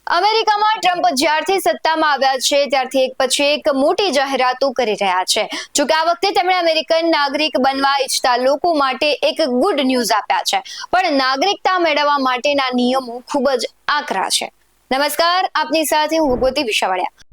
અમેરિકામાં ટ્રમ્પ જ્યારથી સત્તામાં આવ્યા છે ત્યારથી એક પછી એક મોટી જાહેરાતો કરી રહ્યા છે. જોકે આ વખતે તેમણે અમેરિકન નાગરિક બનવા ઈચ્છતા લોકો માટે એક ગુડ ન્યૂઝ આપ્યા છે, પણ નાગરિકતા મેળવવા માટેના નિયમો ખૂબ જ આકરા છે. નમસ્કાર, આપની સાથે હું ભગવતી વિશાવાડિયા.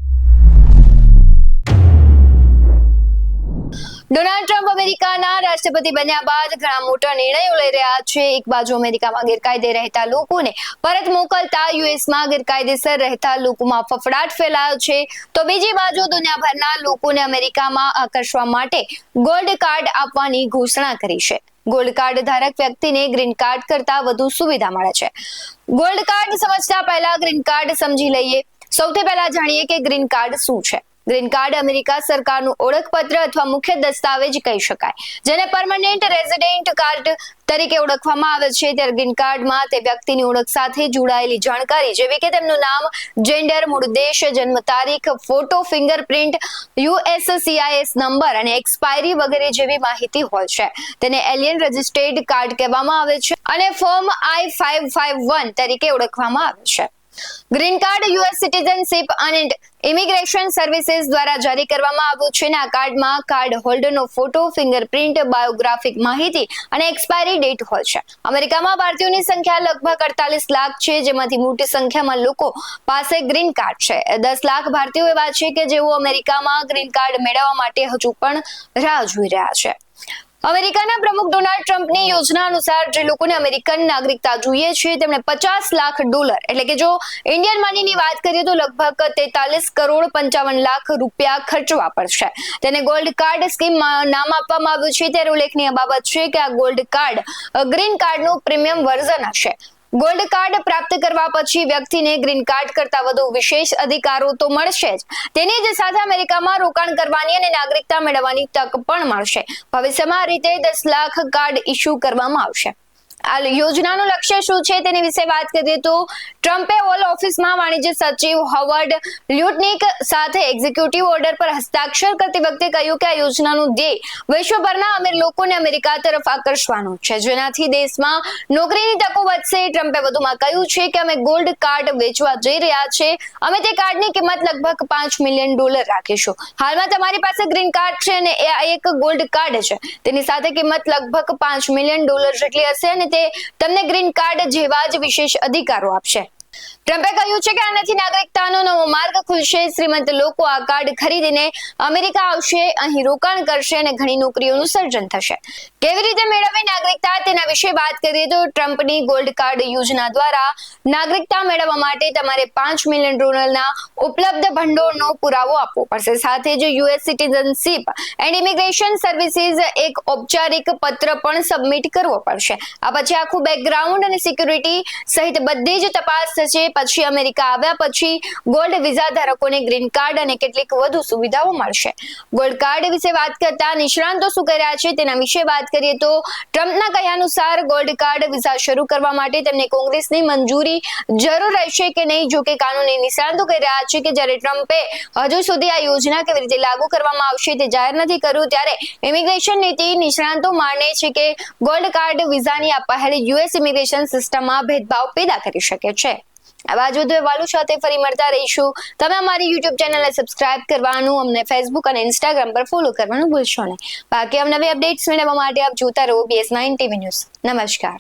ડોનાલ્ડ ટ્રમ્પ અમેરિકાના રાષ્ટ્રપતિ બન્યા બાદ ઘણા મોટા નિર્ણયો લઈ રહ્યા છે. એક બાજુ અમેરિકામાં ગેરકાયદે રહેતા લોકોને પરત મોકલતા યુએસમાં ગેરકાયદેસર રહેતા લોકોમાં ફફડાટ ફેલાયો છે, તો બીજી બાજુ દુનિયાભરના લોકોને અમેરિકામાં આકર્ષવા માટે ગોલ્ડ કાર્ડ આપવાની ઘોષણા કરી છે. ગોલ્ડ કાર્ડ ધારક વ્યક્તિને ગ્રીન કાર્ડ કરતા વધુ સુવિધા મળે છે. ગોલ્ડ કાર્ડ સમજતા પહેલા ગ્રીન કાર્ડ સમજી લઈએ. સૌથી પહેલા જાણીએ કે ગ્રીન કાર્ડ શું છે. ગ્રીન કાર્ડ અમેરિકા સરકારનું ઓળખપત્ર અથવા મુખ્ય દસ્તાવેજ કહી શકાય, જેને પરમનન્ટ રેઝિડેન્ટ કાર્ડ તરીકે ઓળખવામાં આવે છે. ત્યારે ગ્રીન કાર્ડમાં તે વ્યક્તિની ઓળખ સાથે જોડાયેલી જાણકારી જેવી કે તેમનું નામ, જેન્ડર, મૂળ દેશ, જન્મ તારીખ, ફોટો, ફિંગરપ્રિન્ટ, USCIS નંબર અને એક્સપાયરી વગેરે જેવી માહિતી હોય છે. તેને એલિયન રજિસ્ટર્ડ કાર્ડ કહેવામાં આવે છે અને ફોર્મ I-551 તરીકે ઓળખવામાં આવે છે. ગ્રીન કાર્ડ યુએસ સિટીઝનશીપ અને ઇમિગ્રેશન સર્વિસીસ દ્વારા જારી કરવામાં આવ્યું છે. આ કાર્ડમાં કાર્ડ હોલ્ડરનો ફોટો, ફિંગરપ્રિન્ટ, બાયોગ્રાફિક માહિતી અને એક્સપાયરી ડેટ હોય છે. અમેરિકામાં ભારતીયોની સંખ્યા લગભગ 48 લાખ છે, જેમાંથી મોટી સંખ્યામાં લોકો પાસે ગ્રીન કાર્ડ છે. 10 લાખ ભારતીયો એવા છે કે જેઓ અમેરિકામાં ગ્રીન કાર્ડ મેળવવા માટે હજુ પણ રાહ જોઈ રહ્યા છે. અમેરિકાના પ્રમુખ ડોનાલ્ડ ટ્રમ્પની યોજના અનુસાર જે લોકોને અમેરિકન નાગરિકતા જોઈએ છે તેમણે $50 લાખ એટલે કે જો ઇન્ડિયન મનીની વાત કરીએ તો લગભગ 43 કરોડ 55 લાખ રૂપિયા ખર્ચવા પડશે. તેને ગોલ્ડ કાર્ડ સ્કીમ નામ આપવામાં આવ્યું છે. ત્યારે ઉલ્લેખનીય બાબત છે કે આ ગોલ્ડ કાર્ડ ગ્રીન કાર્ડનું પ્રીમિયમ વર્ઝન હશે. ગોલ્ડ કાર્ડ પ્રાપ્ત કરવા પછી વ્યક્તિને ગ્રીન કાર્ડ કરતા વધુ વિશેષ અધિકારો તો મળશે જ, તેની જ સાથે અમેરિકામાં રોકાણ કરવાની અને નાગરિકતા મેળવવાની તક પણ મળશે. ભવિષ્યમાં આ રીતે 10 લાખ કાર્ડ ઇસ્યુ કરવામાં આવશે. આ યોજનાનું લક્ષ્ય શું છે તેની વિશે વાત કરીએ તો ટ્રમ્પે ઓલ ઓફિસમાં વાણિજ્ય સચિવ હોવર્ડ લ્યુટનિક સાથે એક્ઝિક્યુટિવ ઓર્ડર પર હસ્તાક્ષર કરતી વખતે કહ્યું કે આ યોજનાનું ધ્યેય વિશ્વભરના અમીર લોકોને અમેરિકા તરફ આકર્ષવાનું છે, જેનાથી દેશમાં નોકરીની તકો વધશે. ટ્રમ્પે વધુમાં કહ્યું છે કે અમે ગોલ્ડ કાર્ડ વેચવા જઈ રહ્યા છે. અમે તે કાર્ડની કિંમત લગભગ $5 મિલિયન રાખીશું. હાલમાં તમારી પાસે ગ્રીન કાર્ડ છે અને આ એક ગોલ્ડ કાર્ડ છે. તેની સાથે કિંમત લગભગ $5 મિલિયન જેટલી હશે અને તે તમને ગ્રીન કાર્ડ જેવા જ વિશેષ અધિકારો આપશે. ટ્રમ્પે કહ્યું છે કે આનાથી નાગરિકતાનો નવો માર્ગ ખુલશે. શ્રીમંત લોકો આ કાર્ડ ખરીદીને અમેરિકા આવશે, અહીં રોકાણ કરશે અને ઘણી નોકરીઓનું સર્જન થશે. કેવી રીતે મેળવવી નાગરિકતા તેના વિશે વાત કરીએ તો ટ્રમ્પની ગોલ્ડ કાર્ડ યોજના દ્વારા નાગરિકતા મેળવવા માટે તમારે $5 મિલિયન ઉપલબ્ધ ભંડોળનો પુરાવો આપવો પડશે. સાથે જ US citizenship and immigration services એક ઔપચારિક પત્ર પણ સબમિટ કરવો પડશે. આ પછી આખું બેકગ્રાઉન્ડ અને સિક્યુરિટી સહિત બધી જ તપાસ થશે. પછી અમેરિકા આવ્યા પછી ગોલ્ડ વિઝા ધારકોને ગ્રીન કાર્ડ અને કેટલીક વધુ સુવિધાઓ મળશે. ગોલ્ડ કાર્ડ વિશે વાત કરતા નિષ્ણાંતો શું કહી રહ્યા છે તેના વિશે વાત કરીએ તો ટ્રમ્પના કહ્યા અનુસાર ગોલ્ડ કાર્ડ વિઝા શરૂ કરવા માટે તેમને કોંગ્રેસની મંજૂરી જરૂર રહેશે કે નહીં. જો કે કાનૂની નિષ્ણાંતો કહી રહ્યા છે કે જ્યારે ટ્રમ્પે હજુ સુધી આ યોજના કેવી રીતે લાગુ કરવામાં આવશે તે જાહેર નથી કર્યું, ત્યારે ઇમિગ્રેશન નીતિ નિષ્ણાંતો માને છે કે ગોલ્ડ કાર્ડ વિઝાની આ પહેલ યુએસ ઇમિગ્રેશન સિસ્ટમમાં ભેદભાવ પેદા કરી શકે છે. આવા જ વધુ અહેવાલો સાથે ફરી મળતા રહીશું. તમે અમારી YouTube ચેનલને સબસ્ક્રાઇબ કરવાનું, અમને Facebook અને Instagram પર ફોલો કરવાનું ભૂલશો નહીં. બાકી નવી અપડેટ્સ મેળવવા માટે આપ જોતા રહો BS9 TV ન્યૂઝ. નમસ્કાર.